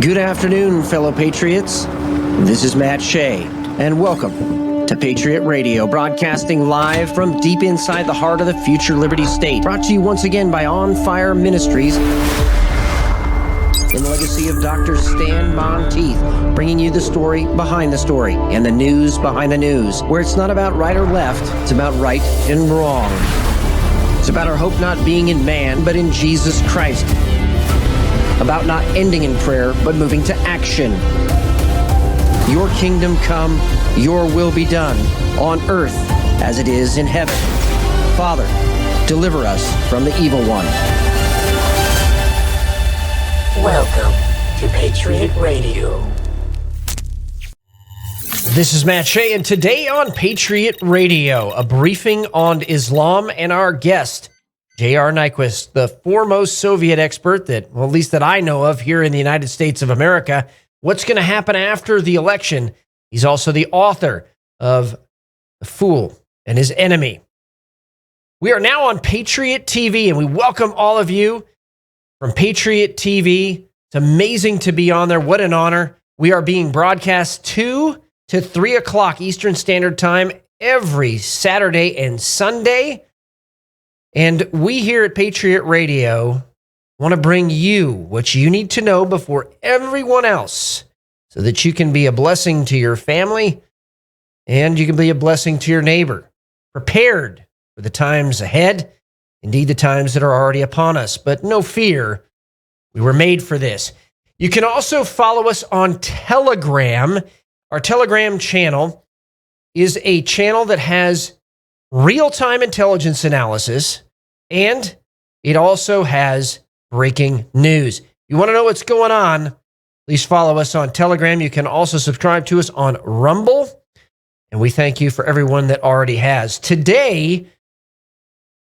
Good afternoon, fellow patriots. This is Matt Shea, and welcome to Patriot Radio, broadcasting live from deep inside the heart of the future Liberty State. Brought to you once again by On Fire Ministries, in the legacy of Dr. Stan Monteith, bringing you the story behind the story and the news behind the news, where it's not about right or left, it's about right and wrong. It's about our hope not being in man, but in Jesus Christ. About not ending in prayer, but moving to action. Your kingdom come, your will be done, on earth as it is in heaven. Father, deliver us from the evil one. Welcome to Patriot Radio. This is Matt Shea, and today on Patriot Radio, a briefing on Islam and our guest, J.R. Nyquist, the foremost Soviet expert that, well, at least that I know of here in the United States of America. What's going to happen after the election? He's also the author of The Fool and His Enemy. We are now on Patriot TV, and we welcome all of you from Patriot TV. It's amazing to be on there. What an honor. We are being broadcast 2 to 3 o'clock Eastern Standard Time every Saturday and Sunday. And we here at Patriot Radio want to bring you what you need to know before everyone else so that you can be a blessing to your family and you can be a blessing to your neighbor. Prepared for the times ahead, indeed the times that are already upon us. But no fear, we were made for this. You can also follow us on Telegram. Our Telegram channel is a channel that has real-time intelligence analysis, and it also has breaking news. You want to know what's going on? Please follow us on Telegram. You can also subscribe to us on Rumble, and we thank you for everyone that already has. Today,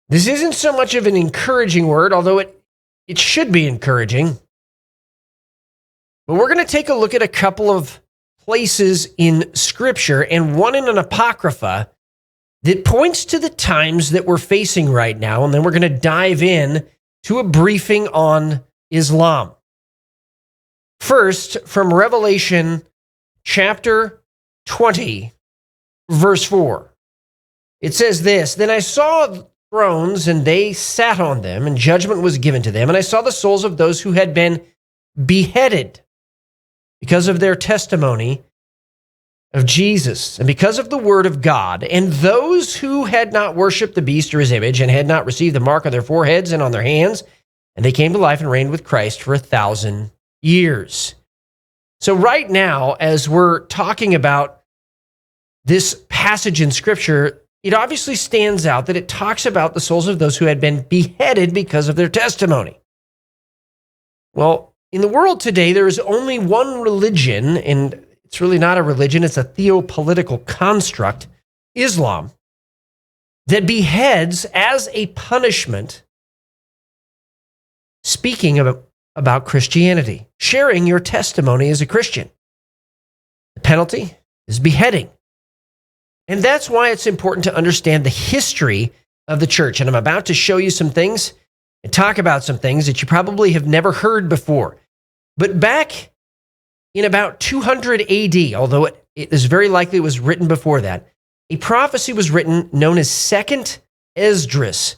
this isn't so much of an encouraging word, although it should be encouraging, but we're going to take a look at a couple of places in Scripture and one in an Apocrypha that points to the times that we're facing right now, and then we're going to dive in to a briefing on Islam. First, from Revelation chapter 20, verse 4. It says this, "Then I saw thrones, and they sat on them, and judgment was given to them. And I saw the souls of those who had been beheaded because of their testimony of Jesus, and because of the word of God, and those who had not worshipped the beast or his image, and had not received the mark on their foreheads and on their hands, and they came to life and reigned with Christ for 1,000 years. So right now, as we're talking about this passage in Scripture, it obviously stands out that it talks about the souls of those who had been beheaded because of their testimony. Well, in the world today, there is only one religion, and it's really not a religion, it's a theopolitical construct, Islam, that beheads as a punishment, speaking about Christianity, sharing your testimony as a Christian. The penalty is beheading. And that's why it's important to understand the history of the church. And I'm about to show you some things and talk about some things that you probably have never heard before. But back in about 200 AD, although it is very likely it was written before that, a prophecy was written known as Second Esdras.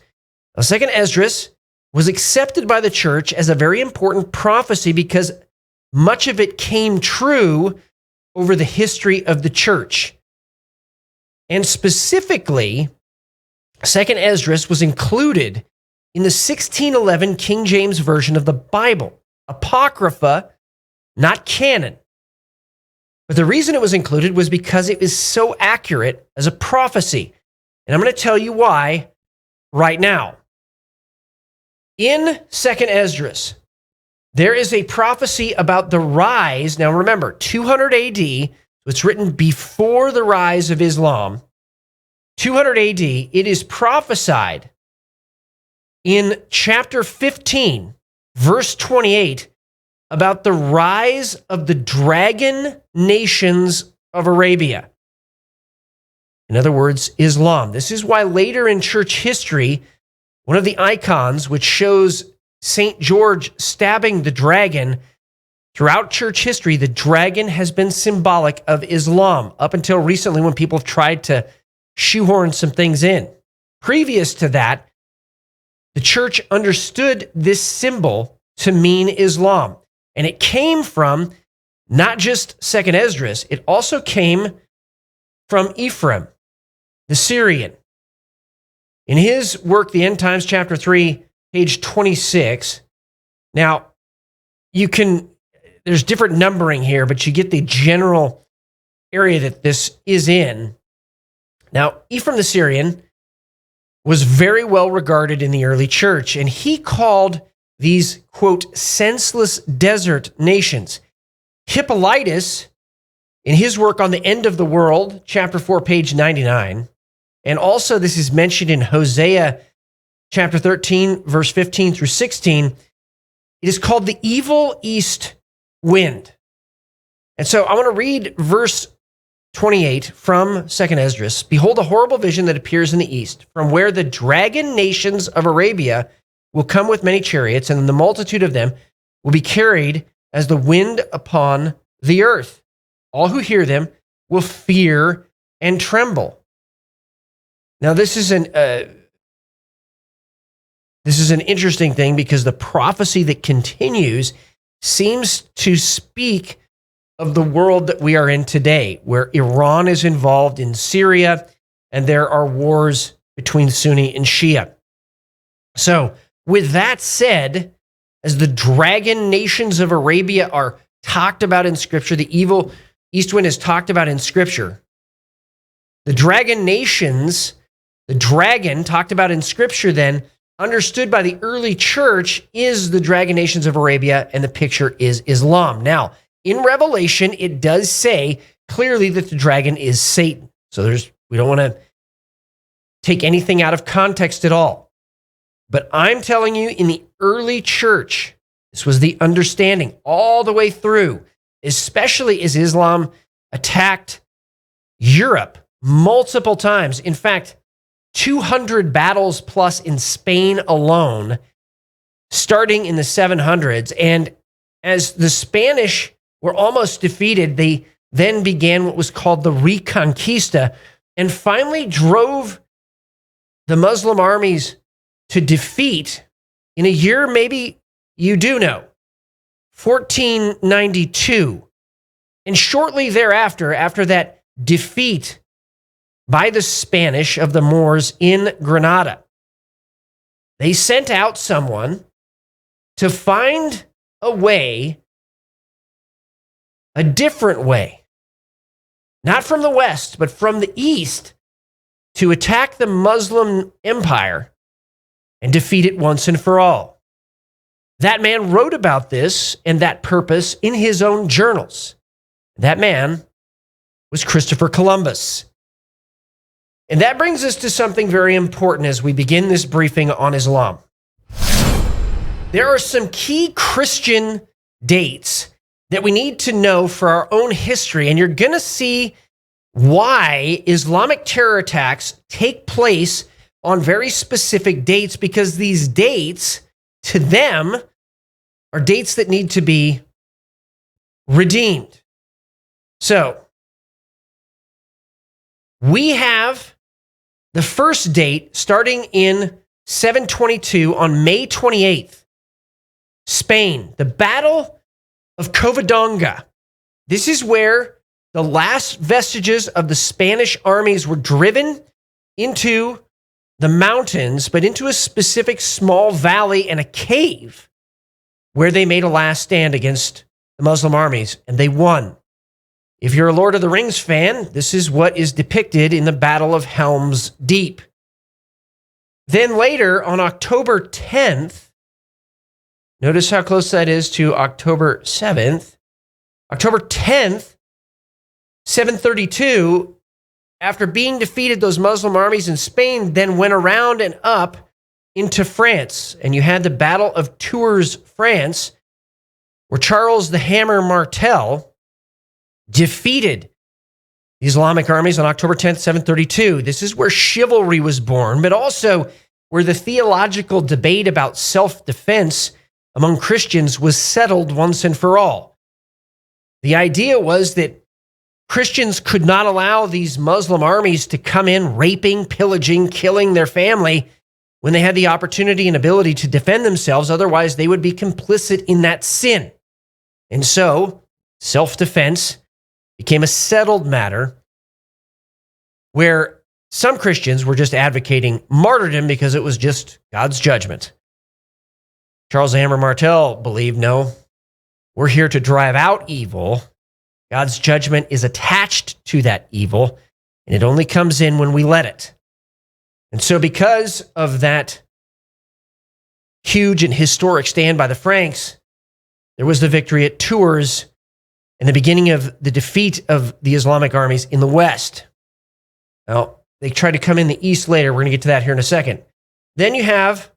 Now, Second Esdras was accepted by the church as a very important prophecy because much of it came true over the history of the church. And specifically, Second Esdras was included in the 1611 King James Version of the Bible, Apocrypha, not canon. But the reason it was included was because it is so accurate as a prophecy. And I'm going to tell you why right now. In 2nd Esdras, there is a prophecy about the rise. Now remember, 200 AD, so it's written before the rise of Islam. 200 AD, it is prophesied in chapter 15, verse 28, about the rise of the dragon nations of Arabia. In other words, Islam. This is why later in church history, one of the icons which shows St. George stabbing the dragon Throughout church history, the dragon has been symbolic of Islam up until recently when people have tried to shoehorn some things in. Previous to that, the church understood this symbol to mean Islam. And it came from not just 2nd Esdras, it also came from Ephraim, the Syrian. In his work, The End Times, chapter 3, page 26. Now, there's different numbering here, but you get the general area that this is in. Now, Ephraim the Syrian was very well regarded in the early church, and he called these, quote, senseless desert nations. Hippolytus, in his work on the End of the World, chapter 4, page 99, and also this is mentioned in Hosea chapter 13, verse 15 through 16, it is called the evil east wind. And so I want to read verse 28 from 2nd Esdras. Behold, a horrible vision that appears in the east, from where the dragon nations of Arabia will come with many chariots, and the multitude of them will be carried as the wind upon the earth. All who hear them will fear and tremble. Now, this is an interesting thing because the prophecy that continues seems to speak of the world that we are in today, where Iran is involved in Syria and there are wars between Sunni and Shia. So, with that said, as the dragon nations of Arabia are talked about in Scripture, the evil east wind is talked about in Scripture, the dragon nations, the dragon talked about in Scripture then, understood by the early church, is the dragon nations of Arabia, and the picture is Islam. Now, in Revelation, it does say clearly that the dragon is Satan. So we don't want to take anything out of context at all. But I'm telling you, in the early church, this was the understanding all the way through, especially as Islam attacked Europe multiple times. In fact, 200 battles plus in Spain alone, starting in the 700s. And as the Spanish were almost defeated, they then began what was called the Reconquista and finally drove the Muslim armies to defeat in a year maybe you do know, 1492. And shortly thereafter, after that defeat by the Spanish of the Moors in Granada, they sent out someone to find a way, a different way, not from the west, but from the east, to attack the Muslim empire and defeat it once and for all. That man wrote about this and that purpose in his own journals. That man was Christopher Columbus. And that brings us to something very important as we begin this briefing on Islam. There are some key Christian dates that we need to know for our own history, and you're going to see why Islamic terror attacks take place on very specific dates, because these dates, to them, are dates that need to be redeemed. So, we have the first date starting in 722 on May 28th, Spain, the Battle of Covadonga. This is where the last vestiges of the Spanish armies were driven into the mountains, but into a specific small valley and a cave where they made a last stand against the Muslim armies, and they won. If you're a Lord of the Rings fan, this is what is depicted in the Battle of Helm's Deep. Then later, on October 10th, notice how close that is to October 7th. October 10th, 732, after being defeated, those Muslim armies in Spain then went around and up into France. And you had the Battle of Tours, France, where Charles the Hammer Martel defeated the Islamic armies on October 10th, 732. This is where chivalry was born, but also where the theological debate about self-defense among Christians was settled once and for all. The idea was that Christians could not allow these Muslim armies to come in raping, pillaging, killing their family when they had the opportunity and ability to defend themselves. Otherwise, they would be complicit in that sin. And so, self-defense became a settled matter where some Christians were just advocating martyrdom because it was just God's judgment. Charles Amber Martel believed, no, we're here to drive out evil. God's judgment is attached to that evil, and it only comes in when we let it. And so because of that huge and historic stand by the Franks, there was the victory at Tours and the beginning of the defeat of the Islamic armies in the West. Now, they tried to come in the East later. We're going to get to that here in a second. Then you have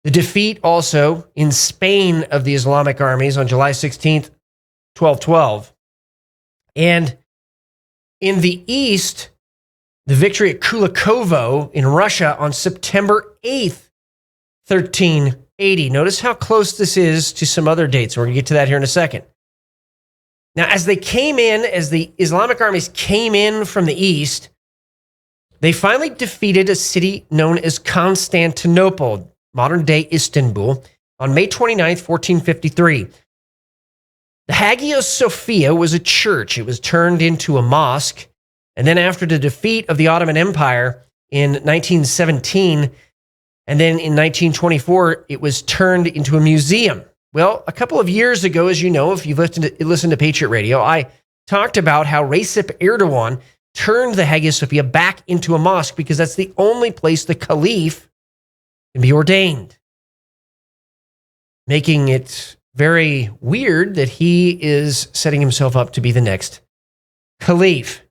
the defeat also in Spain of the Islamic armies on July 16th, 1212. And in the East, the victory at Kulikovo in Russia on September 8th, 1380. Notice how close this is to some other dates. We're going to get to that here in a second. Now, as the Islamic armies came in from the East, they finally defeated a city known as Constantinople, modern-day Istanbul, on May 29th, 1453. The Hagia Sophia was a church. It was turned into a mosque. And then after the defeat of the Ottoman Empire in 1917, and then in 1924, it was turned into a museum. Well, a couple of years ago, as you know, if you've listened to Patriot Radio, I talked about how Recep Erdogan turned the Hagia Sophia back into a mosque because that's the only place the caliph can be ordained, making it very weird that he is setting himself up to be the next caliph.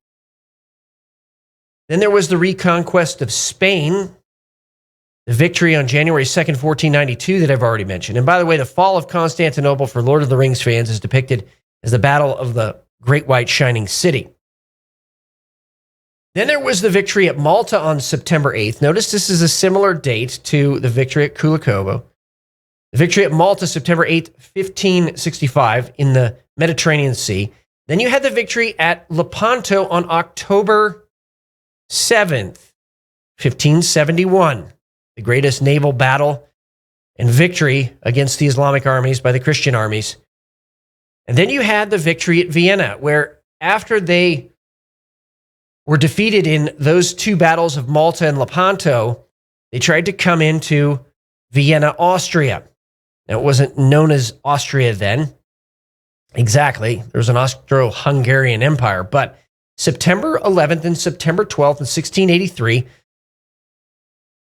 Then there was the reconquest of Spain, the victory on January 2nd, 1492 that I've already mentioned. And by the way, the fall of Constantinople for Lord of the Rings fans is depicted as the Battle of the Great White Shining City. Then there was the victory at Malta on September 8th. Notice this is a similar date to the victory at Kulikovo. The victory at Malta, September 8th, 1565 in the Mediterranean Sea. Then you had the victory at Lepanto on October 7th, 1571. The greatest naval battle and victory against the Islamic armies by the Christian armies. And then you had the victory at Vienna, where after they were defeated in those two battles of Malta and Lepanto, they tried to come into Vienna, Austria. Now, it wasn't known as Austria then. Exactly. There was an Austro-Hungarian Empire. But September 11th and September 12th in 1683,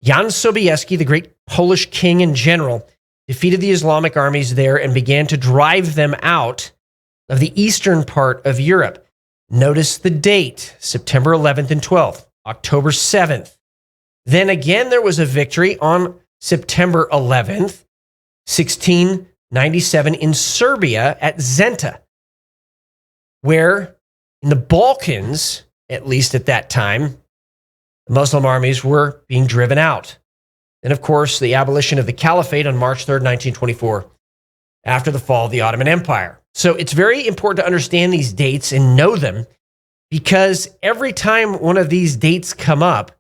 Jan Sobieski, the great Polish king and general, defeated the Islamic armies there and began to drive them out of the eastern part of Europe. Notice the date, September 11th and 12th, October 7th. Then again, there was a victory on September 11th, 1697 in Serbia at Zenta, where in the Balkans, at least at that time, the Muslim armies were being driven out. And of course, the abolition of the Caliphate on March 3rd, 1924, after the fall of the Ottoman Empire. So it's very important to understand these dates and know them, because every time one of these dates come up,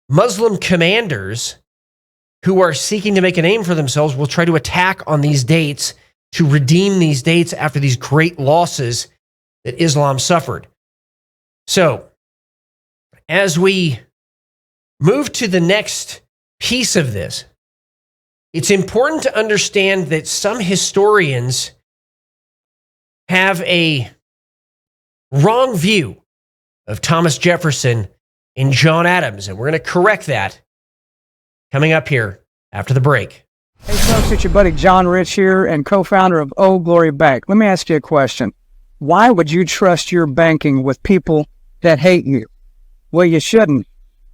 Muslim commanders who are seeking to make a name for themselves will try to attack on these dates to redeem these dates after these great losses that Islam suffered. So, as we move to the next piece of this, it's important to understand that some historians have a wrong view of Thomas Jefferson and John Adams, and we're going to correct that coming up here after the break. Hey folks, it's your buddy John Rich here and co-founder of Old Glory Bank. Let me ask you a question. Why would you trust your banking with people that hate you? Well, you shouldn't.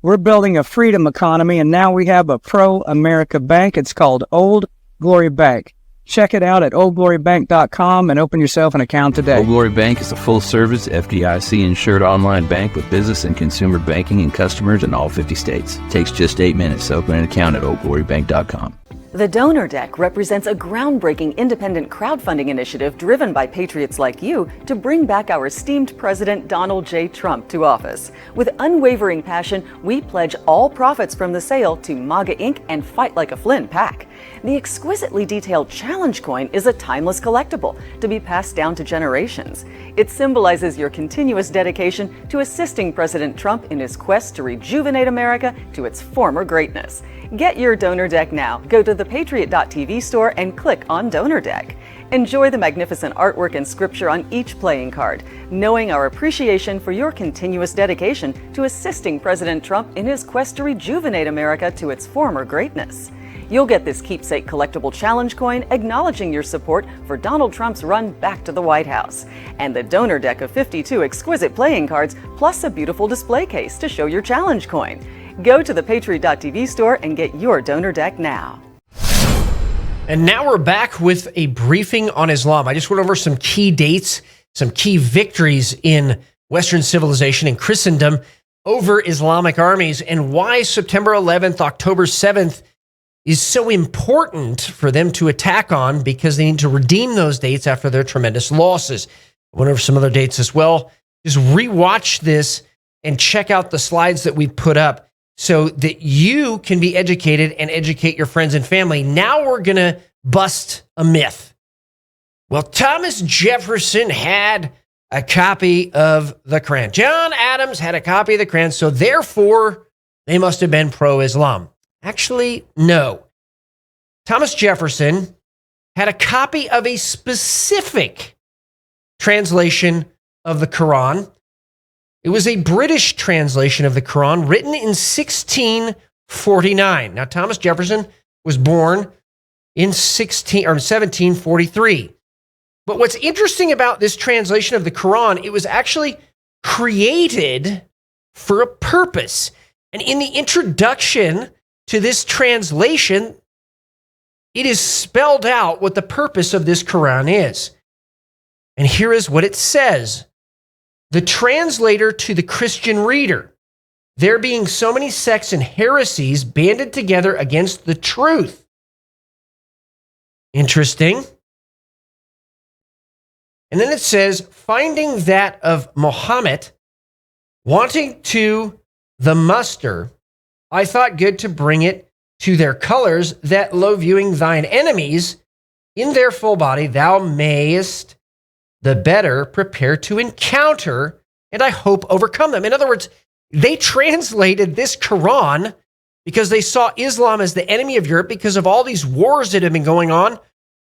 We're building a freedom economy, and now we have a pro-America bank. It's called Old Glory Bank. Check it out at oldglorybank.com and open yourself an account today. Old Glory Bank is a full-service, FDIC-insured online bank with business and consumer banking and customers in all 50 states. It takes just 8 minutes to open an account at oldglorybank.com. The Donor Deck represents a groundbreaking independent crowdfunding initiative driven by patriots like you to bring back our esteemed President Donald J. Trump to office. With unwavering passion, we pledge all profits from the sale to MAGA Inc. and Fight Like a Flynn PAC. The exquisitely detailed challenge coin is a timeless collectible to be passed down to generations. It symbolizes your continuous dedication to assisting President Trump in his quest to rejuvenate America to its former greatness. Get your Donor Deck now. Go to the Patriot.tv store and click on Donor Deck. Enjoy the magnificent artwork and scripture on each playing card, knowing our appreciation for your continuous dedication to assisting President Trump in his quest to rejuvenate America to its former greatness. You'll get this keepsake collectible challenge coin acknowledging your support for Donald Trump's run back to the White House, and the Donor Deck of 52 exquisite playing cards, plus a beautiful display case to show your challenge coin. Go to the Patriot.tv store and get your Donor Deck now. And now we're back with a briefing on Islam. I just went over some key dates, some key victories in Western civilization and Christendom over Islamic armies, and why September 11th, October 7th is so important for them to attack on, because they need to redeem those dates after their tremendous losses. I went over some other dates as well. Just rewatch this and check out the slides that we put up so that you can be educated and educate your friends and family. Now we're going to bust a myth. Well, Thomas Jefferson had a copy of the Quran. John Adams had a copy of the Quran, so therefore they must have been pro-Islam. Actually, no. Thomas Jefferson had a copy of a specific translation of the Quran. It was a British translation of the Quran written in 1649. Now, Thomas Jefferson was born in 1743. But what's interesting about this translation of the Quran, it was actually created for a purpose. And in the introduction to this translation, it is spelled out what the purpose of this Quran is. And here is what it says. The translator to the Christian reader, there being so many sects and heresies banded together against the truth. Interesting. And then it says, finding that of Muhammad, wanting to the muster, I thought good to bring it to their colors, that lo viewing thine enemies in their full body, thou mayest the better prepare to encounter, and I hope overcome them. In other words, they translated this Quran because they saw Islam as the enemy of Europe because of all these wars that have been going on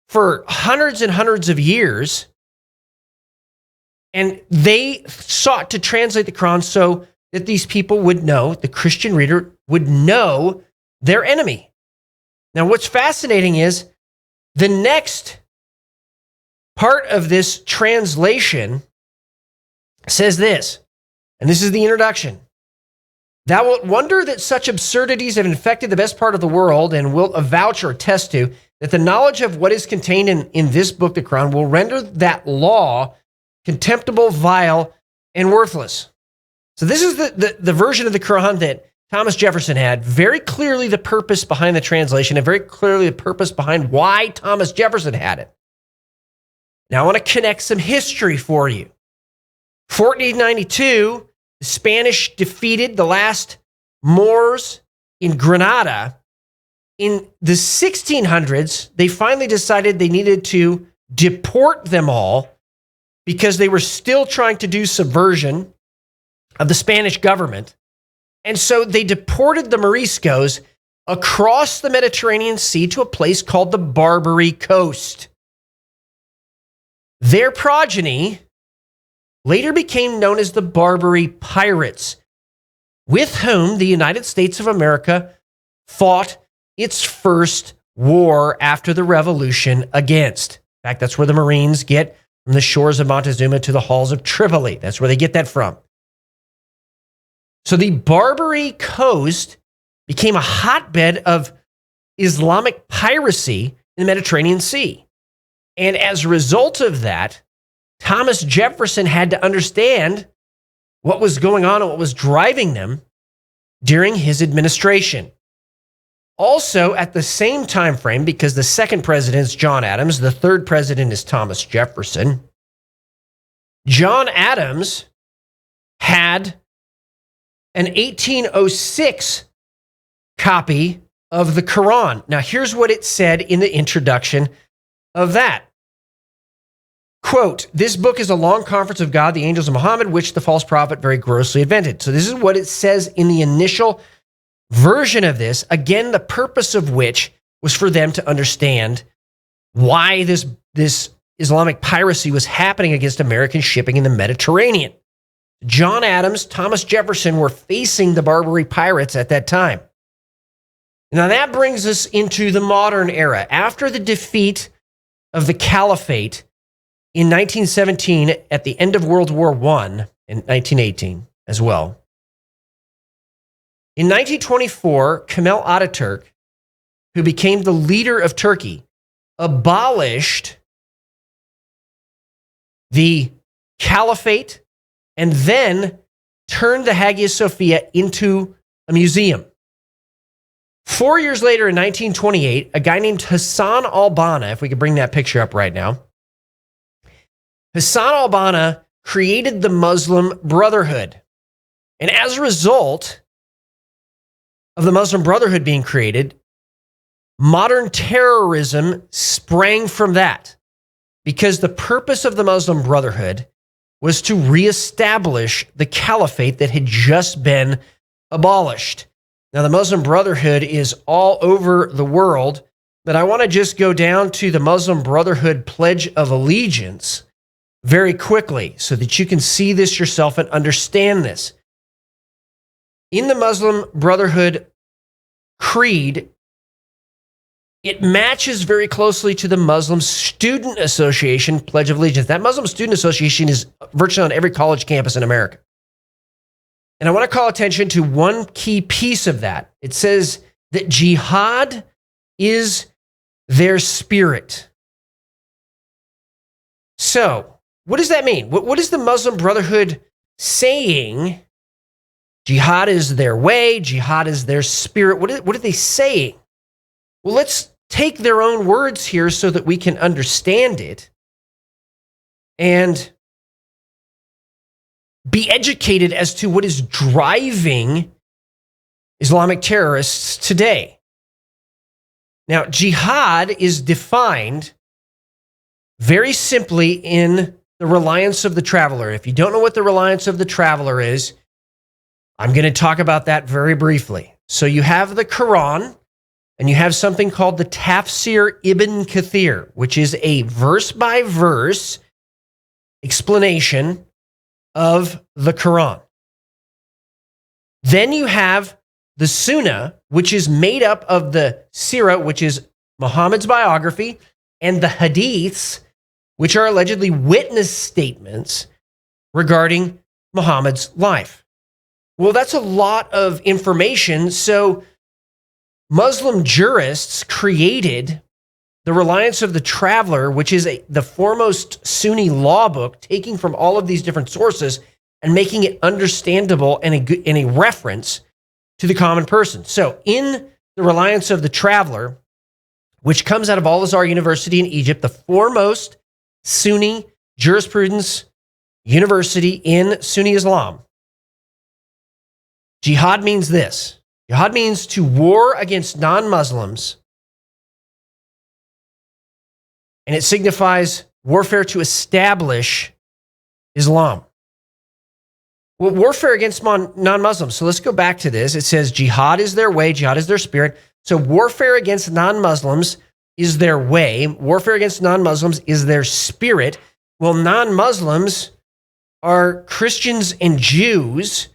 for hundreds and hundreds of years. And they sought to translate the Quran so that these people would know, the Christian reader would know their enemy. Now, what's fascinating is the next part of this translation says this, and this is the introduction. Thou wilt wonder that such absurdities have infected the best part of the world, and wilt avouch or attest to that the knowledge of what is contained in this book, the Quran, will render that law contemptible, vile, and worthless. So this is the version of the Quran that Thomas Jefferson had. Very clearly the purpose behind the translation, and very clearly the purpose behind why Thomas Jefferson had it. Now I want to connect some history for you. 1492, the Spanish defeated the last Moors in Granada. In the 1600s, they finally decided they needed to deport them all because they were still trying to do subversion of the Spanish government. And so they deported the Moriscos across the Mediterranean Sea to a place called the Barbary Coast. Their progeny later became known as the Barbary Pirates, with whom the United States of America fought its first war after the Revolution against. In fact, that's where the Marines get from the shores of Montezuma to the halls of Tripoli. That's where they get that from. So the Barbary Coast became a hotbed of Islamic piracy in the Mediterranean Sea. And as a result of that, Thomas Jefferson had to understand what was going on and what was driving them during his administration. Also, at the same time frame, because the second president is John Adams, the third president is Thomas Jefferson, John Adams had an 1806 copy of the Quran. Now, here's what it said in the introduction of that. Quote, "This book is a long conference of God, the angels, and Muhammad, which the false prophet very grossly invented." So this is what it says in the initial version of this. Again, the purpose of which was for them to understand why this Islamic piracy was happening against American shipping in the Mediterranean. John Adams, Thomas Jefferson were facing the Barbary pirates at that time. Now that brings us into the modern era. After the defeat of the Caliphate in 1917, at the end of World War I, in 1918 as well. In 1924, Kemal Ataturk, who became the leader of Turkey, abolished the Caliphate and then turned the Hagia Sophia into a museum. 4 years later, in 1928, a guy named Hassan al-Banna, if we could bring that picture up right now, Hassan al-Banna created the Muslim Brotherhood. And as a result of the Muslim Brotherhood being created, modern terrorism sprang from that, because the purpose of the Muslim Brotherhood was to reestablish the caliphate that had just been abolished. Now, the Muslim Brotherhood is all over the world, but I want to just go down to the Muslim Brotherhood Pledge of Allegiance very quickly so that you can see this yourself and understand this. In the Muslim Brotherhood Creed, it matches very closely to the Muslim Student Association Pledge of Allegiance. That Muslim Student Association is virtually on every college campus in America. And I want to call attention to one key piece of that. It says that jihad is their spirit. So, what does that mean? What is the Muslim Brotherhood saying? Jihad is their way. Jihad is their spirit. What are they saying? Well, let's take their own words here so that we can understand it and be educated as to what is driving Islamic terrorists today. Now, jihad is defined very simply in the reliance of the traveler. If you don't know what the reliance of the traveler is, I'm going to talk about that very briefly. So you have the Quran, and you have something called the Tafsir Ibn Kathir, which is a verse-by-verse explanation of the Quran. Then you have the Sunnah, which is made up of the Sirah, which is Muhammad's biography, and the Hadiths, which are allegedly witness statements regarding Muhammad's life. Well, that's a lot of information, so Muslim jurists created the reliance of the traveler, which is the foremost Sunni law book, taking from all of these different sources and making it understandable and a reference to the common person. So in the reliance of the traveler, which comes out of Al-Azhar University in Egypt, the foremost Sunni jurisprudence university in Sunni Islam, jihad means this. Jihad means to war against non-Muslims, and it signifies warfare to establish Islam. Well, warfare against non-Muslims. So let's go back to this. It says jihad is their way, jihad is their spirit. So warfare against non-Muslims is their way. Warfare against non-Muslims is their spirit. Well, non-Muslims are Christians and Jews.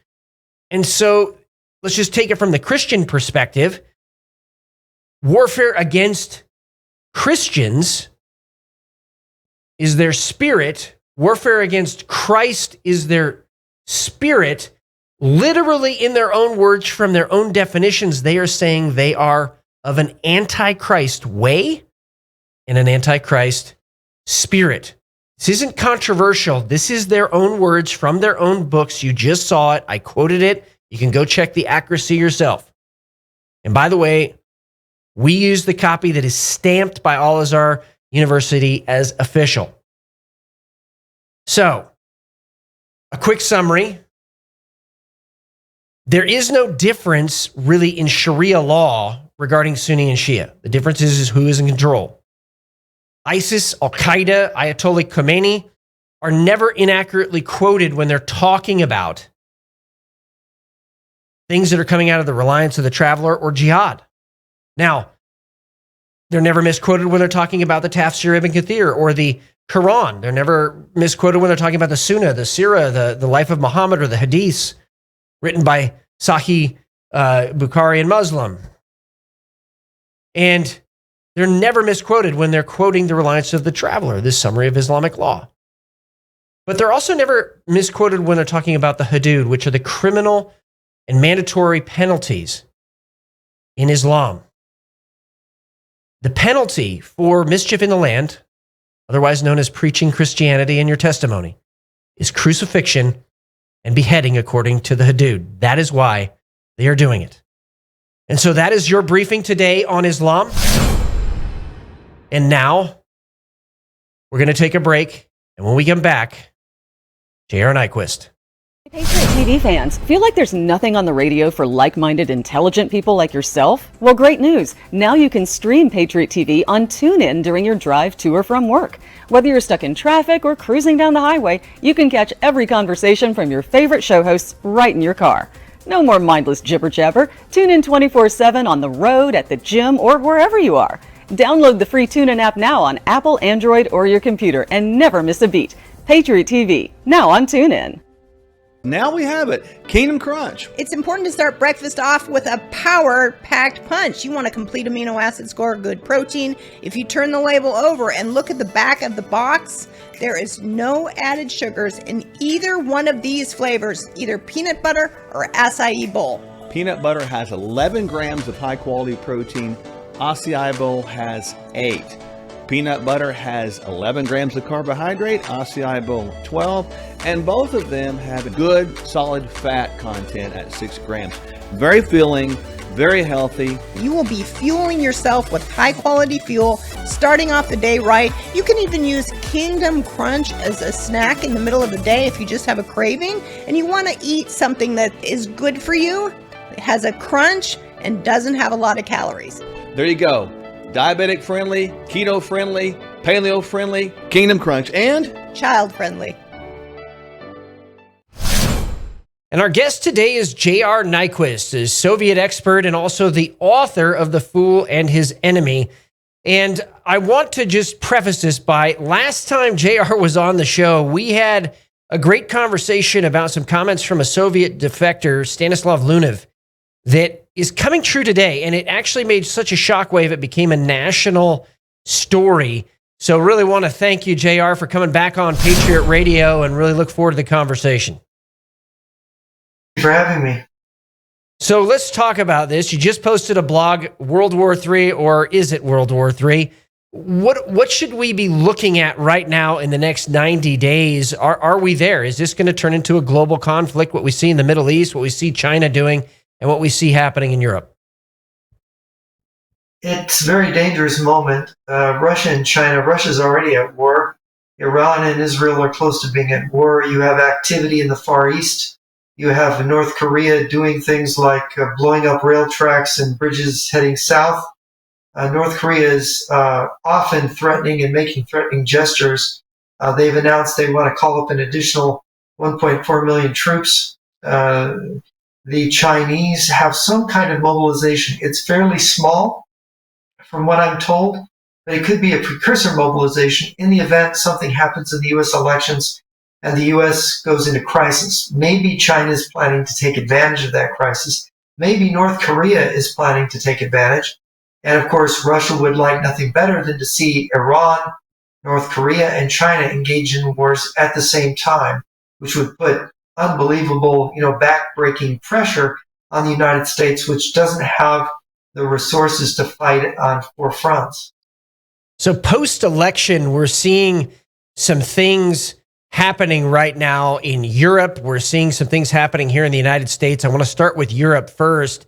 And so let's just take it from the Christian perspective. Warfare against Christians is their spirit. Warfare against Christ is their spirit. Literally, in their own words, from their own definitions, they are saying they are of an antichrist way and an antichrist spirit. This isn't controversial. This is their own words from their own books. You just saw it. I quoted it. You can go check the accuracy yourself. And by the way, We use the copy that is stamped by Al-Azhar University as official. So, a quick summary. There is no difference really in Sharia law regarding Sunni and Shia. The difference is who is in control. ISIS, Al-Qaeda, Ayatollah Khomeini are never inaccurately quoted when they're talking about things that are coming out of the reliance of the traveler or jihad. Now, they're never misquoted when they're talking about the Tafsir ibn Kathir or the Quran. They're never misquoted when they're talking about the Sunnah, the Sirah, the life of Muhammad, or the Hadiths written by Sahih Bukhari and Muslim. And they're never misquoted when they're quoting the reliance of the traveler, this summary of Islamic law. But they're also never misquoted when they're talking about the hudud, which are the criminal and mandatory penalties in Islam. The penalty for mischief in the land, otherwise known as preaching Christianity in your testimony, is crucifixion and beheading according to the hudud. That is why they are doing it. And so that is your briefing today on Islam. And now we're going to take a break. And when we come back, J.R. Nyquist. Patriot TV fans, feel like there's nothing on the radio for like-minded, intelligent people like yourself? Well, great news. Now you can stream Patriot TV on TuneIn during your drive to or from work. Whether you're stuck in traffic or cruising down the highway, you can catch every conversation from your favorite show hosts right in your car. No more mindless jibber-jabber. Tune in 24/7 on the road, at the gym, or wherever you are. Download the free TuneIn app now on Apple, Android, or your computer and never miss a beat. Patriot TV, now on TuneIn. Now we have it. Kingdom Crunch. It's important to start breakfast off with a power-packed punch. You want a complete amino acid score, good protein. If you turn the label over and look at the back of the box, there is no added sugars in either one of these flavors, either peanut butter or acai bowl. Peanut butter has 11 grams of high-quality protein. Acai bowl has 8. Peanut butter has 11 grams of carbohydrate, acai bowl 12, and both of them have good solid fat content at 6 grams. Very filling, very healthy. You will be fueling yourself with high quality fuel, starting off the day right. You can even use Kingdom Crunch as a snack in the middle of the day if you just have a craving and you want to eat something that is good for you. It has a crunch and doesn't have a lot of calories. There you go. Diabetic friendly, keto friendly, paleo friendly, Kingdom Crunch, and child friendly. And our guest today is J.R. Nyquist, a Soviet expert and also the author of The Fool and His Enemy. And I want to just preface this by, last time J.R. was on the show, we had a great conversation about some comments from a Soviet defector, Stanislav Lunev, that is coming true today. And it actually made such a shockwave, it became a national story. So really want to thank you, JR, for coming back on Patriot Radio and really look forward to the conversation. Thank you for having me. So let's talk about this. You just posted a blog, World War III, or is it World War III? What should we be looking at right now in the next 90 days? Are we there? Is this going to turn into a global conflict, what we see in the Middle East, what we see China doing, and what we see happening in Europe? It's a very dangerous moment. Russia and China, Russia's already at war. Iran and Israel are close to being at war. You have activity in the Far East. You have North Korea doing things like blowing up rail tracks and bridges heading south. North Korea is often threatening and making threatening gestures. They've announced they want to call up an additional 1.4 million troops. The Chinese have some kind of mobilization. It's fairly small, from what I'm told, but it could be a precursor mobilization in the event something happens in the U.S. elections and the U.S. goes into crisis. Maybe China is planning to take advantage of that crisis. Maybe North Korea is planning to take advantage. And of course, Russia would like nothing better than to see Iran, North Korea, and China engage in wars at the same time, which would put unbelievable, back-breaking pressure on the United States, which doesn't have the resources to fight on 4 fronts. So post-election, we're seeing some things happening right now in Europe. We're seeing some things happening here in the United States. I want to start with Europe first.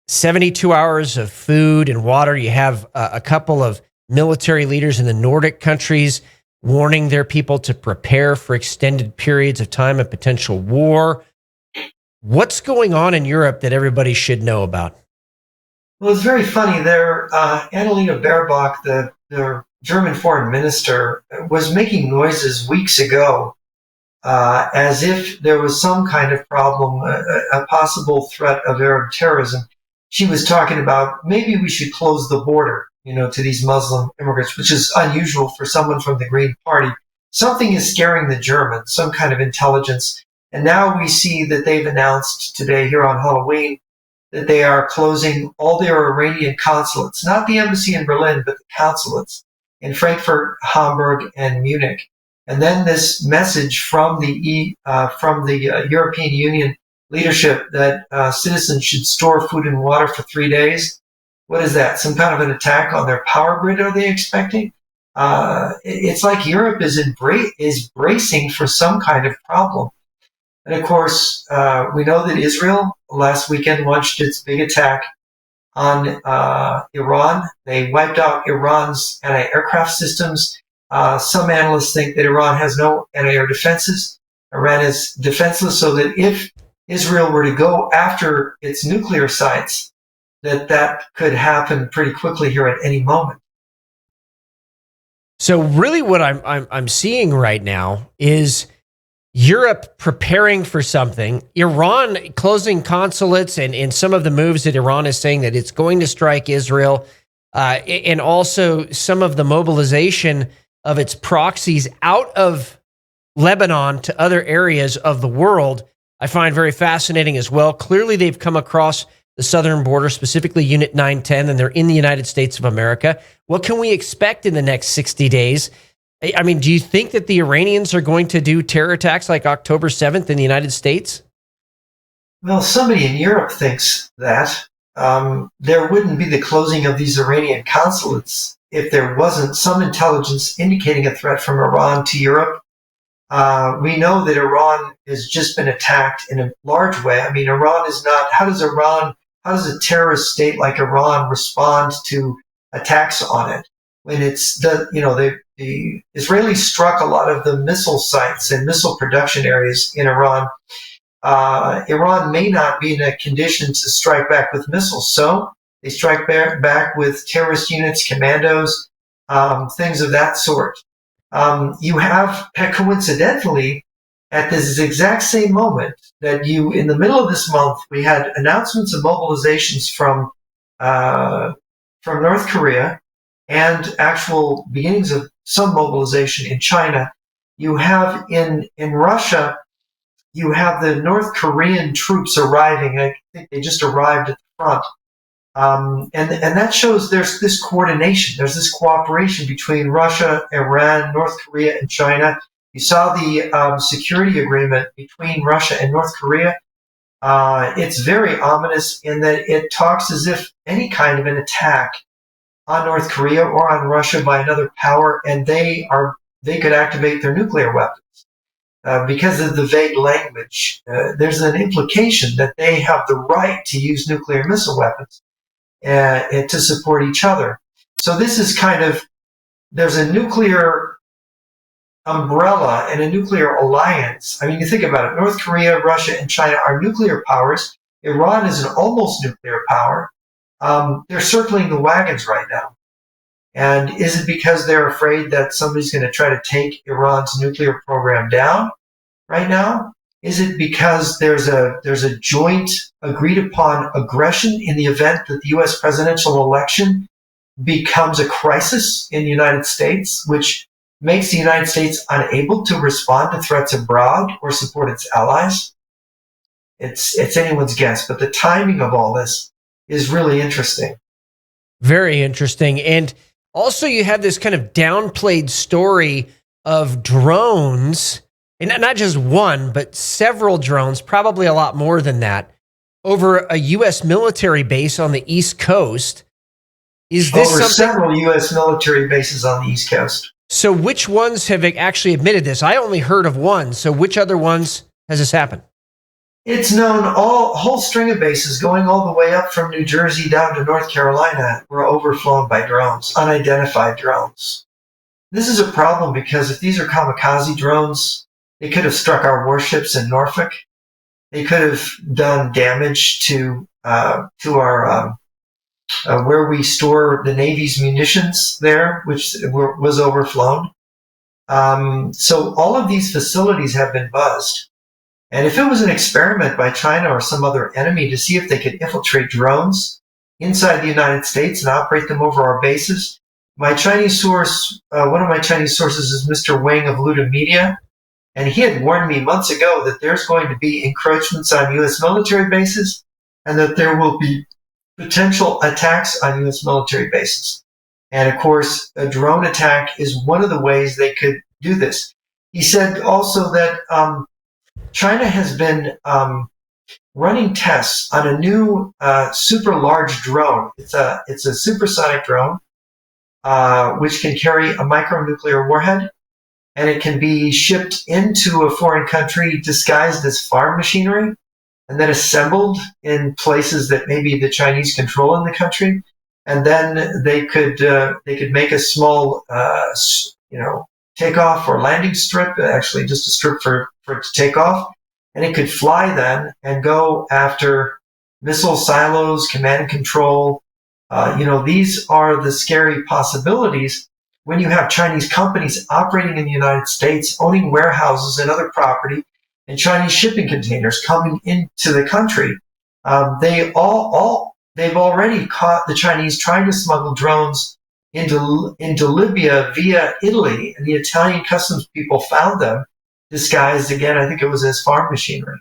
72 hours of food and water. You have a couple of military leaders in the Nordic countries warning their people to prepare for extended periods of time of potential war. What's going on in Europe that everybody should know about? Well, it's very funny. Annalena Baerbock, the German foreign minister, was making noises weeks ago as if there was some kind of problem, a possible threat of Arab terrorism. She was talking about maybe we should close the border, to these Muslim immigrants, which is unusual for someone from the Green Party. Something is scaring the Germans, some kind of intelligence. And now we see that they've announced today here on Halloween that they are closing all their Iranian consulates, not the embassy in Berlin, but the consulates in Frankfurt, Hamburg, and Munich. And then this message from the European Union leadership that citizens should store food and water for 3 days. What is that? Some kind of an attack on their power grid? Are they expecting? It's like Europe is bracing for some kind of problem. And of course, we know that Israel last weekend launched its big attack on Iran. They wiped out Iran's anti-aircraft systems. Some analysts think that Iran has no anti-air defenses. Iran is defenseless, so that if Israel were to go after its nuclear sites, that could happen pretty quickly here at any moment. So really what I'm seeing right now is Europe preparing for something, Iran closing consulates, and some of the moves that Iran is saying that it's going to strike Israel, and also some of the mobilization of its proxies out of Lebanon to other areas of the world, I find very fascinating as well. Clearly, they've come across the southern border, specifically Unit 910, and they're in the United States of America. What can we expect in the next 60 days? I mean, do you think that the Iranians are going to do terror attacks like October 7th in the United States? Well, somebody in Europe thinks that. There wouldn't be the closing of these Iranian consulates if there wasn't some intelligence indicating a threat from Iran to Europe. We know that Iran has just been attacked in a large way. I mean, Iran is not, how does a terrorist state like Iran respond to attacks on it? When it's the Israelis struck a lot of the missile sites and missile production areas in Iran. Iran may not be in a condition to strike back with missiles, so they strike back with terrorist units, commandos, things of that sort. You have, coincidentally, at this exact same moment that in the middle of this month, we had announcements of mobilizations from North Korea and actual beginnings of some mobilization in China. You have in Russia, you have the North Korean troops arriving. I think they just arrived at the front. And that shows there's this coordination, there's this cooperation between Russia, Iran, North Korea, and China. You saw the security agreement between Russia and North Korea. It's very ominous in that it talks as if any kind of an attack on North Korea or on Russia by another power, and they could activate their nuclear weapons. Because of the vague language, there's an implication that they have the right to use nuclear missile weapons and to support each other. So this is there's a nuclear umbrella and a nuclear alliance. I mean, you think about it. North Korea, Russia, and China are nuclear powers. Iran is an almost nuclear power. They're circling the wagons right now. And is it because they're afraid that somebody's going to try to take Iran's nuclear program down right now? Is it because there's a joint agreed upon aggression in the event that the U.S. presidential election becomes a crisis in the United States, which makes the United States unable to respond to threats abroad or support its allies? It's anyone's guess, but the timing of all this is really interesting. Very interesting. And also you have this kind of downplayed story of drones, and not just one, but several drones, probably a lot more than that, over a U.S. military base on the East Coast. Is this over several U.S. military bases on the East Coast? So which ones have actually admitted this? I only heard of one. So which other ones has this happened? It's known whole string of bases going all the way up from New Jersey down to North Carolina were overflown by drones, unidentified drones. This is a problem because if these are kamikaze drones, they could have struck our warships in Norfolk. They could have done damage to our where we store the Navy's munitions there, which was overflown. So all of these facilities have been buzzed. And if it was an experiment by China or some other enemy to see if they could infiltrate drones inside the United States and operate them over our bases, my Chinese source, one of my Chinese sources is Mr. Wang of Luda Media, and he had warned me months ago that there's going to be encroachments on U.S. military bases and that there will be potential attacks on U.S. military bases. And of course, a drone attack is one of the ways they could do this. He said also that China has been running tests on a new super large drone. It's a supersonic drone which can carry a micronuclear warhead, and it can be shipped into a foreign country disguised as farm machinery and then assembled in places that maybe the Chinese control in the country. And then they could make a small takeoff or landing strip, actually just a strip for it to take off, and it could fly then and go after missile silos, command and control. These are the scary possibilities when you have Chinese companies operating in the United States, owning warehouses and other property, and Chinese shipping containers coming into the country. They've already caught the Chinese trying to smuggle drones into Libya via Italy, and the Italian customs people found them disguised again. I think it was as farm machinery.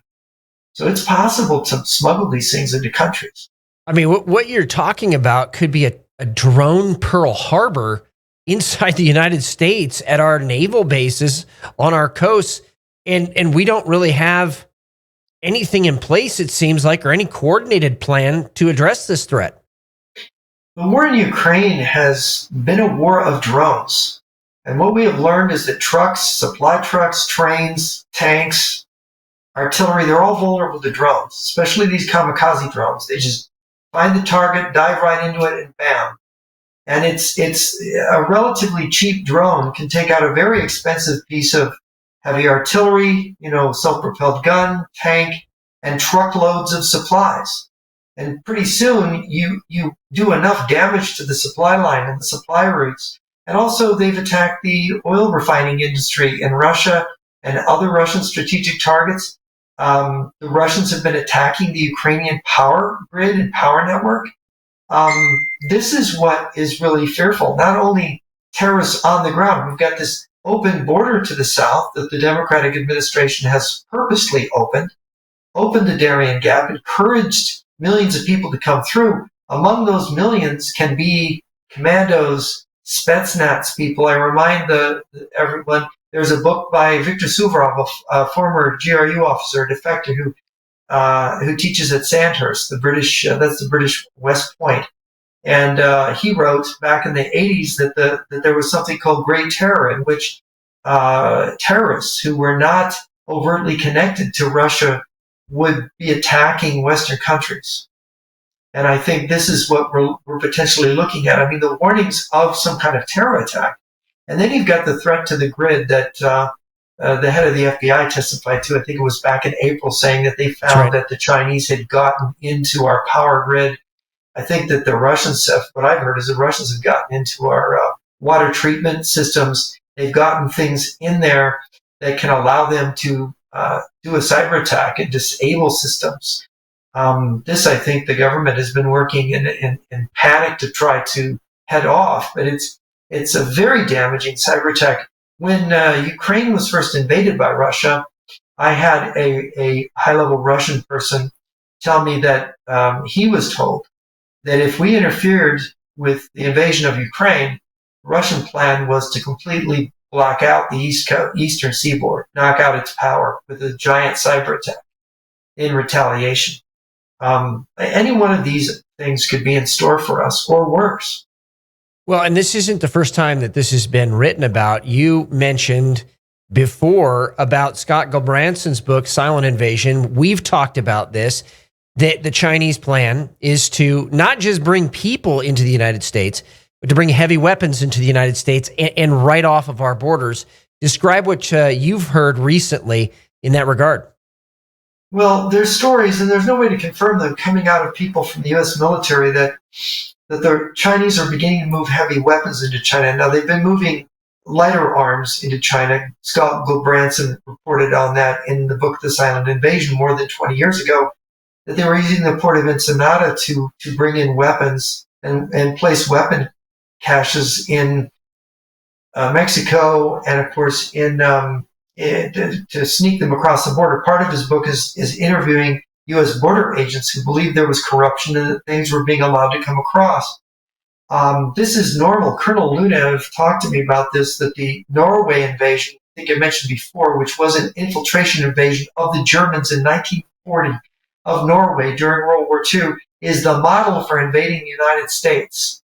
So it's possible to smuggle these things into countries. I mean, what you're talking about could be a drone Pearl Harbor inside the United States at our naval bases on our coasts, and we don't really have anything in place, it seems like, or any coordinated plan to address this threat. The war in Ukraine has been a war of drones. And what we have learned is that trucks, supply trucks, trains, tanks, artillery, they're all vulnerable to drones, especially these kamikaze drones. They just find the target, dive right into it, and bam. And it's a relatively cheap drone can take out a very expensive piece of heavy artillery, self-propelled gun, tank, and truckloads of supplies. And pretty soon you do enough damage to the supply line and the supply routes. And also they've attacked the oil refining industry in Russia and other Russian strategic targets. The Russians have been attacking the Ukrainian power grid and power network. This is what is really fearful. Not only terrorists on the ground, we've got this open border to the south that the Democratic administration has purposely opened the Darien Gap, encouraged millions of people to come through. Among those millions can be commandos, Spetsnaz people. I remind everyone, there's a book by Viktor Suvorov, a former GRU officer, a defector who teaches at Sandhurst, that's the British West Point. And he wrote back in the 80s that there was something called Grey Terror, in which terrorists who were not overtly connected to Russia would be attacking Western countries. And I think this is what we're potentially looking at. I mean, the warnings of some kind of terror attack. And then you've got the threat to the grid that the head of the FBI testified to. I think it was back in April, saying that they found that the Chinese had gotten into our power grid. I think that the Russians have, what I've heard is the Russians have gotten into our water treatment systems. They've gotten things in there that can allow them to do a cyber attack and disable systems. This, I think, the government has been working in panic to try to head off, but it's a very damaging cyber attack. When Ukraine was first invaded by Russia, I had a high-level Russian person tell me that he was told that if we interfered with the invasion of Ukraine, the Russian plan was to completely block out the eastern seaboard, knock out its power with a giant cyber attack in retaliation. Any one of these things could be in store for us, or worse. Well, and this isn't the first time that this has been written about. You mentioned before about Scott Gulbranson's book, Silent Invasion. We've talked about this, that the Chinese plan is to not just bring people into the United States, but to bring heavy weapons into the United States and right off of our borders. Describe what you've heard recently in that regard. Well, there's stories, and there's no way to confirm them, coming out of people from the U.S. military that the Chinese are beginning to move heavy weapons into China. Now, they've been moving lighter arms into China. Scott Gulbranson reported on that in the book The Silent Invasion more than 20 years ago, that they were using the port of Ensenada to bring in weapons and place weapon caches in Mexico, and of course to sneak them across the border. Part of his book is interviewing U.S. border agents who believed there was corruption and that things were being allowed to come across. This is normal. Colonel Lunev talked to me about this, that the Norway invasion, I think I mentioned before, which was an infiltration invasion of the Germans in 1940 of Norway during World War II, is the model for invading the United States.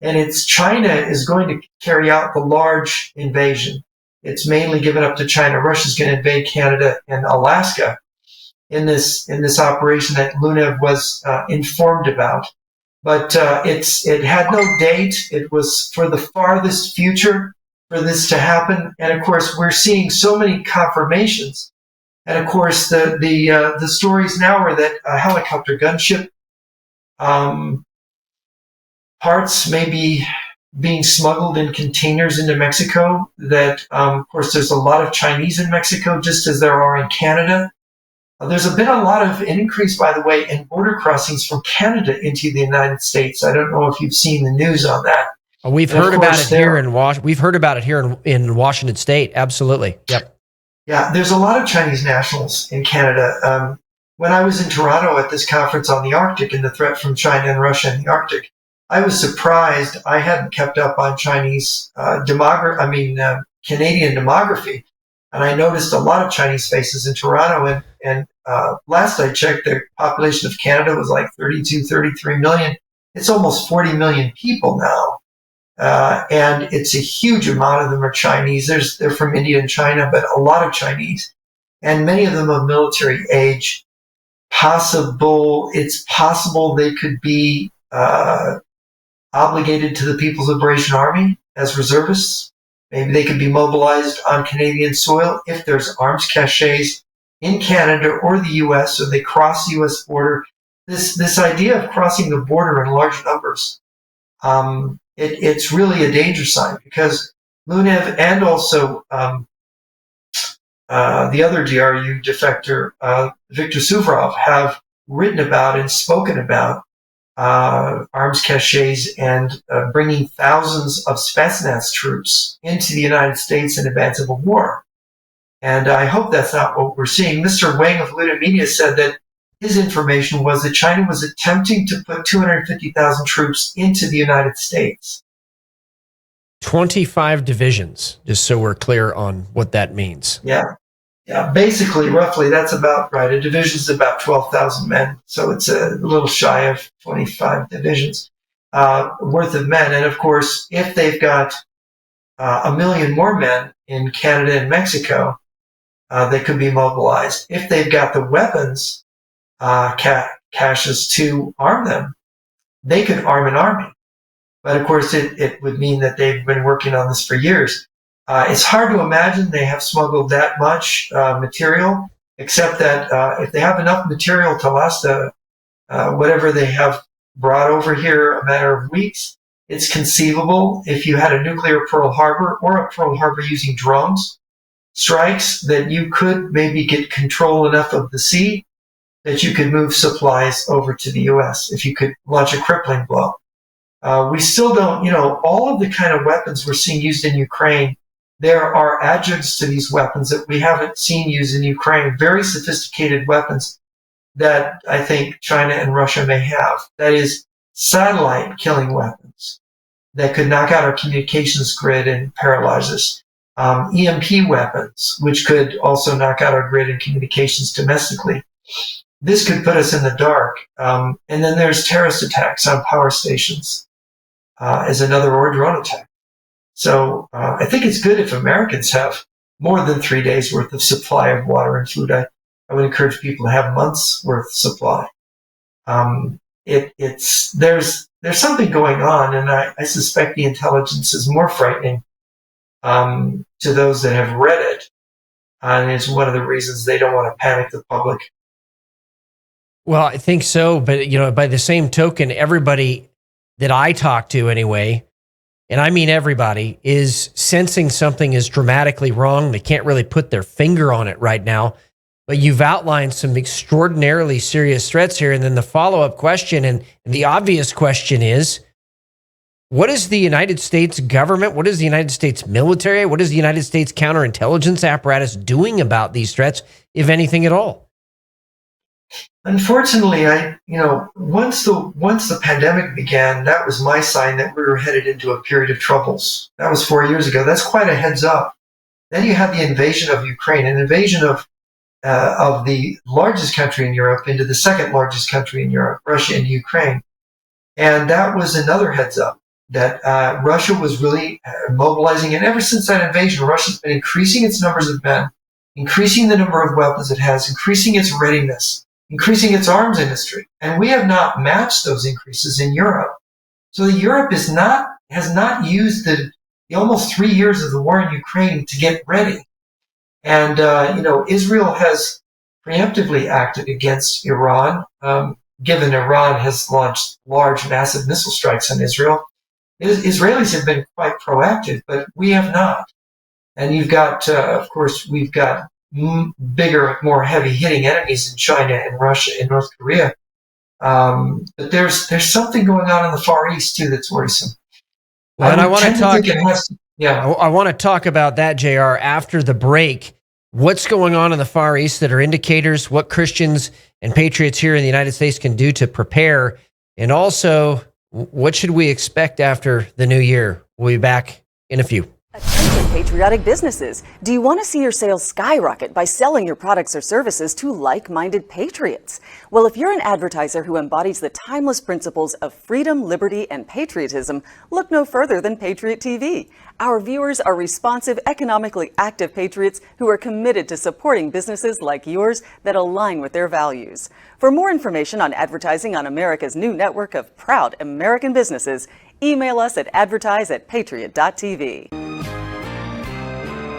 And it's China is going to carry out the large invasion. It's mainly given up to China. Russia's going to invade Canada and Alaska in this operation that Lunev was informed about. But it had no date. It was for the farthest future for this to happen. And of course, we're seeing so many confirmations. And of course, the stories now are that a helicopter gunship parts may be being smuggled in containers into Mexico. That, of course, there's a lot of Chinese in Mexico, just as there are in Canada. There's been a lot of increase, by the way, in border crossings from Canada into the United States. I don't know if you've seen the news on that. We've heard about it here in Washington State. Absolutely. Yep. Yeah, there's a lot of Chinese nationals in Canada. When I was in Toronto at this conference on the Arctic and the threat from China and Russia in the Arctic, I was surprised. I hadn't kept up on Chinese Canadian demography, and I noticed a lot of Chinese faces in Toronto. And last I checked, the population of Canada was like 32, 33 million. It's almost 40 million people now, and it's a huge amount of them are Chinese. They're from India and China, but a lot of Chinese, and many of them of military age. It's possible they could be obligated to the People's Liberation Army as reservists. Maybe they could be mobilized on Canadian soil if there's arms caches in Canada or the U.S. or they cross the U.S. border. This idea of crossing the border in large numbers, it's really a danger sign, because Lunev and also the other GRU defector, Viktor Suvorov, have written about and spoken about arms caches and bringing thousands of Spetsnaz troops into the United States in advance of a war. And I hope that's not what we're seeing. Mr. Wang of Luna Media said that his information was that China was attempting to put 250,000 troops into the United States. 25 divisions, just so we're clear on what that means. Yeah, basically, roughly, that's about right. A division is about 12,000 men, so it's a little shy of 25 divisions worth of men. And of course, if they've got 1 million more men in Canada and Mexico, they could be mobilized. If they've got the weapons caches to arm them, they could arm an army. But of course, it would mean that they've been working on this for years. It's hard to imagine they have smuggled that much material, except that if they have enough material to last whatever they have brought over here a matter of weeks, it's conceivable, if you had a nuclear Pearl Harbor or a Pearl Harbor using drones strikes, that you could maybe get control enough of the sea that you could move supplies over to the U.S. if you could launch a crippling blow. We still don't, all of the kind of weapons we're seeing used in Ukraine, there are adjuncts to these weapons that we haven't seen used in Ukraine, very sophisticated weapons that I think China and Russia may have. That is, satellite killing weapons that could knock out our communications grid and paralyze us. EMP weapons, which could also knock out our grid and communications domestically. This could put us in the dark. And then there's terrorist attacks on power stations as another, or drone attack. So I think it's good if Americans have more than 3 days worth of supply of water and food. I would encourage people to have months worth supply. There's something going on, and I suspect the intelligence is more frightening to those that have read it, and it's one of the reasons they don't want to panic the public. Well, I think so, but by the same token, everybody that I talk to anyway, and I mean everybody, is sensing something is dramatically wrong. They can't really put their finger on it right now. But you've outlined some extraordinarily serious threats here. And then the follow-up question, and the obvious question is, what is the United States government, what is the United States military, what is the United States counterintelligence apparatus doing about these threats, if anything at all? Unfortunately, once the pandemic began, that was my sign that we were headed into a period of troubles. That was 4 years ago. That's quite a heads up. Then you had the invasion of Ukraine, an invasion of the largest country in Europe into the second largest country in Europe, Russia and Ukraine. And that was another heads up that Russia was really mobilizing. And ever since that invasion, Russia's been increasing its numbers of men, increasing the number of weapons it has, increasing its readiness, increasing its arms industry. And we have not matched those increases in Europe. So Europe has not used the almost 3 years of the war in Ukraine to get ready. And, Israel has preemptively acted against Iran, given Iran has launched large, massive missile strikes on Israel. Israelis have been quite proactive, but we have not. And you've got, of course, we've got bigger, more heavy-hitting enemies in China and Russia and North Korea. But there's something going on in the Far East, too, that's worrisome. Well, and I want to talk about that, JR, after the break. What's going on in the Far East that are indicators, what Christians and patriots here in the United States can do to prepare, and also what should we expect after the new year? We'll be back in a few. Attention patriotic businesses. Do you want to see your sales skyrocket by selling your products or services to like-minded patriots? Well, if you're an advertiser who embodies the timeless principles of freedom, liberty, and patriotism, look no further than Patriot TV. Our viewers are responsive, economically active patriots who are committed to supporting businesses like yours that align with their values. For more information on advertising on America's new network of proud American businesses, email us at advertise@patriot.tv.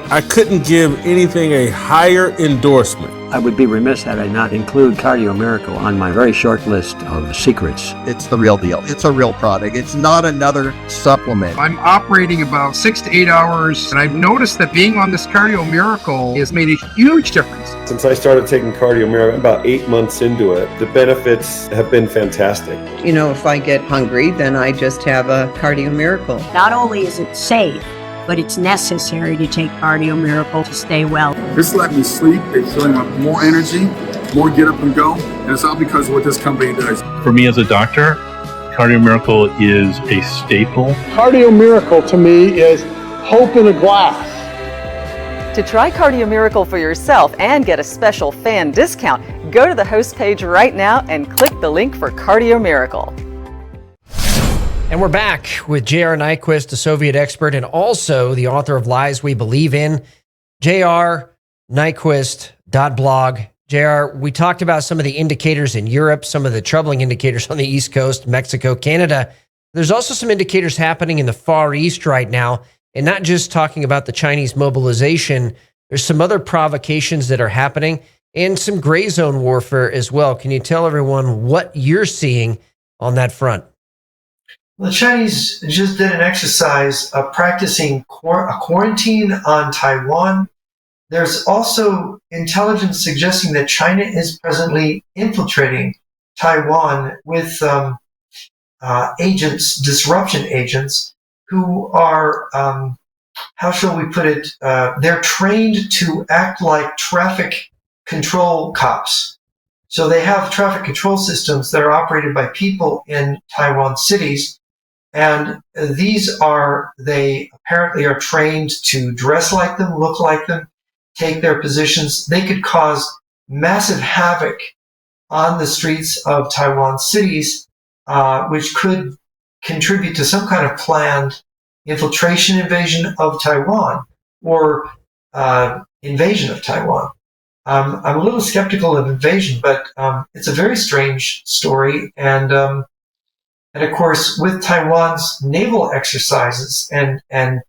I couldn't give anything a higher endorsement. I would be remiss had I not include Cardio Miracle on my very short list of secrets. It's the real deal. It's a real product. It's not another supplement. I'm operating about 6 to 8 hours, and I've noticed that being on this Cardio Miracle has made a huge difference. Since I started taking Cardio Miracle about 8 months into it, the benefits have been fantastic. If I get hungry, then I just have a Cardio Miracle. Not only is it safe, but it's necessary to take Cardio Miracle to stay well. This let me sleep. It's filling up more energy, more get up and go, and it's all because of what this company does. For me as a doctor, Cardio Miracle is a staple. Cardio Miracle to me is hope in a glass. To try Cardio Miracle for yourself and get a special fan discount, go to the host page right now and click the link for Cardio Miracle. And we're back with J.R. Nyquist, a Soviet expert, and also the author of Lies We Believe In, jrnyquist.blog. JR, we talked about some of the indicators in Europe, some of the troubling indicators on the East Coast, Mexico, Canada. There's also some indicators happening in the Far East right now, and not just talking about the Chinese mobilization. There's some other provocations that are happening and some gray zone warfare as well. Can you tell everyone what you're seeing on that front? The Chinese just did an exercise of practicing a quarantine on Taiwan. There's also intelligence suggesting that China is presently infiltrating Taiwan with agents, disruption agents, who are, how shall we put it, they're trained to act like traffic control cops. So they have traffic control systems that are operated by people in Taiwan cities. And they apparently are trained to dress like them, look like them, take their positions. They could cause massive havoc on the streets of Taiwan cities, which could contribute to some kind of planned infiltration invasion of Taiwan, or invasion of Taiwan. I'm a little skeptical of invasion, but it's a very strange story. And of course, with Taiwan's naval exercises, and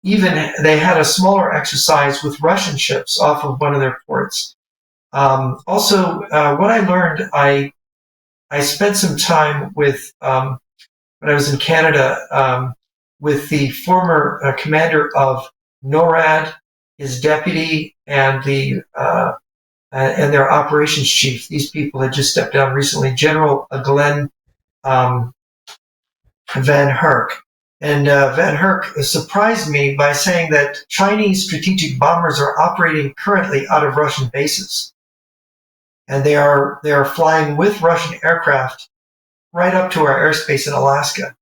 even they had a smaller exercise with Russian ships off of one of their ports. Also, what I learned, I spent some time with, when I was in Canada, with the former commander of NORAD, his deputy, and and their operations chief. These people had just stepped down recently, General Glenn Van Herk. And Van Herk surprised me by saying that Chinese strategic bombers are operating currently out of Russian bases. And they are flying with Russian aircraft right up to our airspace in Alaska.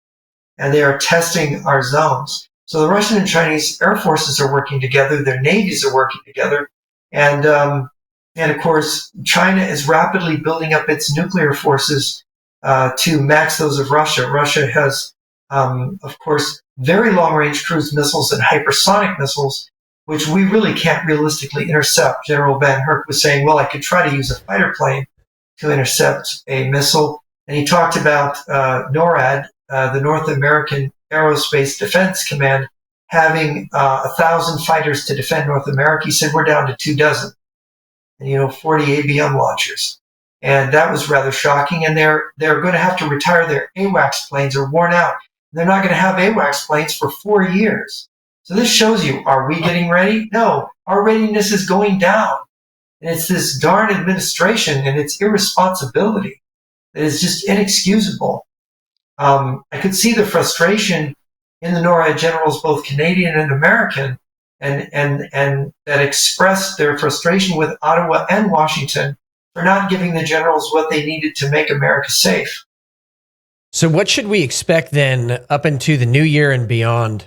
And they are testing our zones. So the Russian and Chinese air forces are working together. Their navies are working together. And of course, China is rapidly building up its nuclear forces to match those of Russia. Russia has, of course, very long-range cruise missiles and hypersonic missiles, which we really can't realistically intercept. General Van Herk was saying, well, I could try to use a fighter plane to intercept a missile. And he talked about NORAD, the North American Aerospace Defense Command, having 1,000 fighters to defend North America. He said, we're down to 24, and 40 ABM launchers. And that was rather shocking. And they're going to have to retire their AWACS planes. They're worn out. They're not going to have AWACS planes for 4 years. So this shows you, are we getting ready? No, our readiness is going down. And it's this darn administration and its irresponsibility that is just inexcusable. I could see the frustration in the NORAD generals, both Canadian and American, and that expressed their frustration with Ottawa and Washington for not giving the generals what they needed to make America safe. So what should we expect then up into the new year and beyond?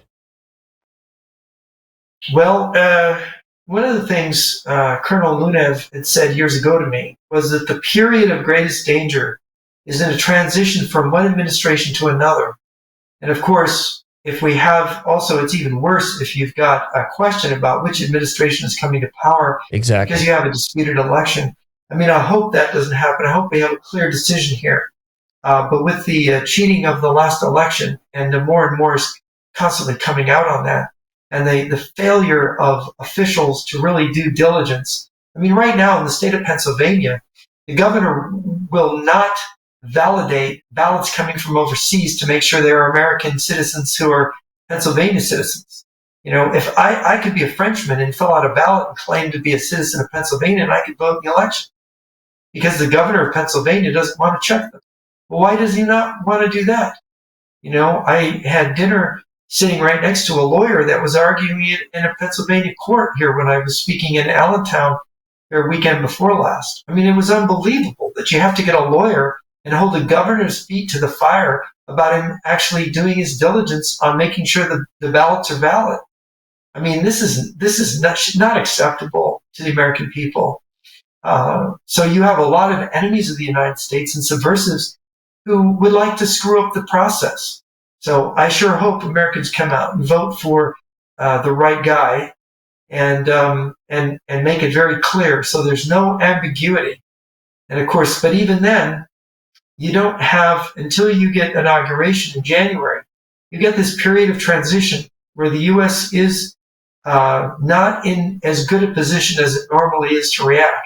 Well, one of the things Colonel Lunev had said years ago to me was that the period of greatest danger is in a transition from one administration to another. And of course, if we have also, it's even worse if you've got a question about which administration is coming to power. Exactly. Because you have a disputed election. I mean, I hope that doesn't happen. I hope we have a clear decision here. But with the cheating of the last election, and the more and more is constantly coming out on that, and the failure of officials to really do diligence. I mean, right now in the state of Pennsylvania, the governor will not validate ballots coming from overseas to make sure there are American citizens who are Pennsylvania citizens. If I could be a Frenchman and fill out a ballot and claim to be a citizen of Pennsylvania, and I could vote in the election, because the governor of Pennsylvania doesn't want to check them. Well, why does he not want to do that? I had dinner sitting right next to a lawyer that was arguing it in a Pennsylvania court here when I was speaking in Allentown their weekend before last. I mean, it was unbelievable that you have to get a lawyer and hold the governor's feet to the fire about him actually doing his diligence on making sure the ballots are valid. I mean, this is not acceptable to the American people. So you have a lot of enemies of the United States and subversives who would like to screw up the process. So I sure hope Americans come out and vote for the right guy and make it very clear so there's no ambiguity. And of course, but even then, you don't have, until you get inauguration in January, you get this period of transition where the U.S. is not in as good a position as it normally is to react.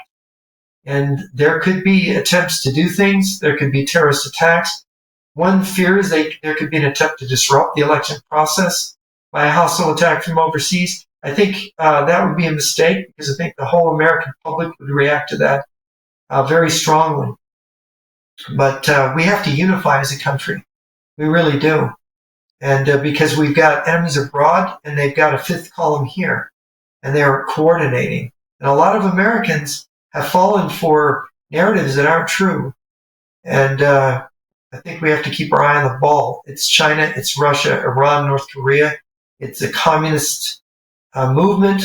And there could be attempts to do things. There could be terrorist attacks. One fear is there could be an attempt to disrupt the election process by a hostile attack from overseas. I think that would be a mistake, because I think the whole American public would react to that very strongly. But we have to unify as a country. We really do. And because we've got enemies abroad and they've got a fifth column here, and they're coordinating. And a lot of Americans have fallen for narratives that aren't true. And I think we have to keep our eye on the ball. It's China, it's Russia, Iran, North Korea. It's a communist movement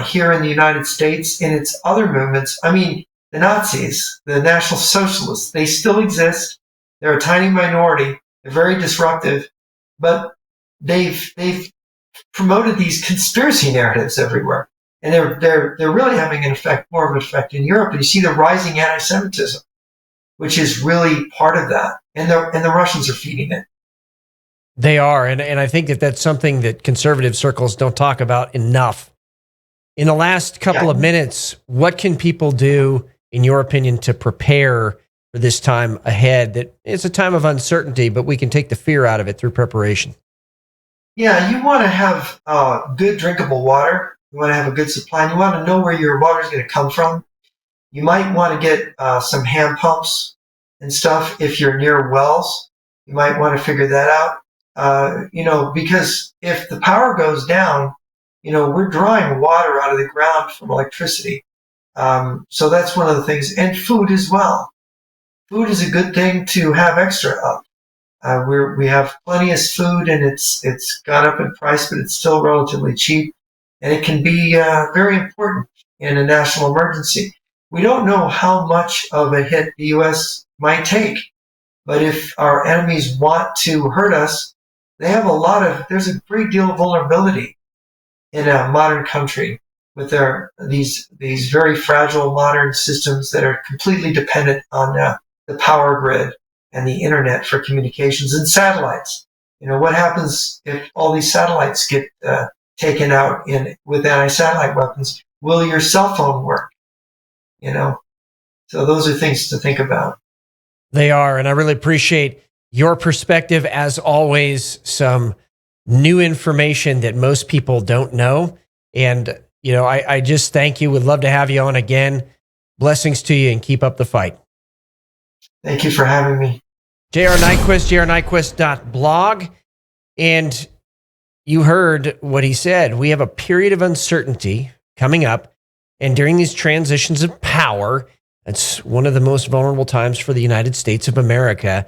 here in the United States. In its other movements, I mean, the Nazis, the National Socialists, they still exist. They're a tiny minority. They're very disruptive, but they've promoted these conspiracy narratives everywhere. And they're really having more of an effect in Europe. And you see the rising anti-Semitism, which is really part of that. And the Russians are feeding it. They are. And I think that's something that conservative circles don't talk about enough. In the last couple of minutes, what can people do, in your opinion, to prepare for this time ahead? That it's a time of uncertainty, but we can take the fear out of it through preparation. Yeah, you want to have good drinkable water. You want to have a good supply. And you want to know where your water is going to come from. You might want to get some hand pumps and stuff if you're near wells. You might want to figure that out. Because if the power goes down, we're drawing water out of the ground from electricity. So that's one of the things. And food as well. Food is a good thing to have extra of. We have plenty of food, and it's gone up in price, but it's still relatively cheap. And it can be very important in a national emergency. We don't know how much of a hit the U.S. might take. But if our enemies want to hurt us, there's a great deal of vulnerability in a modern country with these very fragile modern systems that are completely dependent on the power grid and the internet for communications and satellites. What happens if all these satellites get taken out with anti-satellite weapons? Will your cell phone work? So those are things to think about. They are, and I really appreciate your perspective, as always. Some new information that most people don't know. And, I just thank you. Would love to have you on again. Blessings to you, and keep up the fight. Thank you for having me. J.R. Nyquist, jrnyquist.blog. And you heard what he said. We have a period of uncertainty coming up. And during these transitions of power, it's one of the most vulnerable times for the United States of America.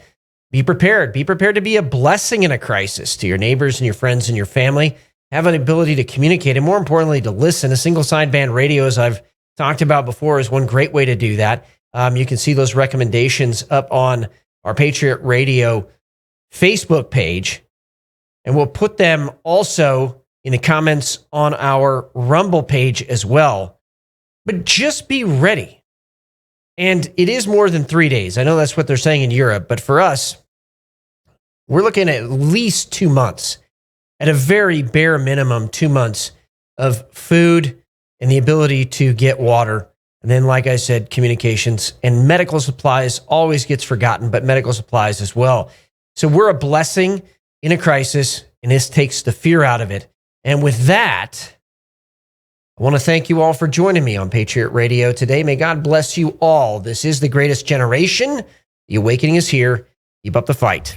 Be prepared. Be prepared to be a blessing in a crisis to your neighbors and your friends and your family. Have an ability to communicate, and more importantly, to listen. A single sideband radio, as I've talked about before, is one great way to do that. You can see those recommendations up on our Patriot Radio Facebook page, and we'll put them also in the comments on our Rumble page as well. But just be ready. And it is more than 3 days. I know that's what they're saying in Europe, but for us, we're looking at least 2 months, at a very bare minimum, 2 months of food and the ability to get water. And then, like I said, communications and medical supplies always gets forgotten, but medical supplies as well. So we're a blessing in a crisis, and this takes the fear out of it. And with that, I want to thank you all for joining me on Patriot Radio today. May God bless you all. This is the greatest generation. The awakening is here. Keep up the fight.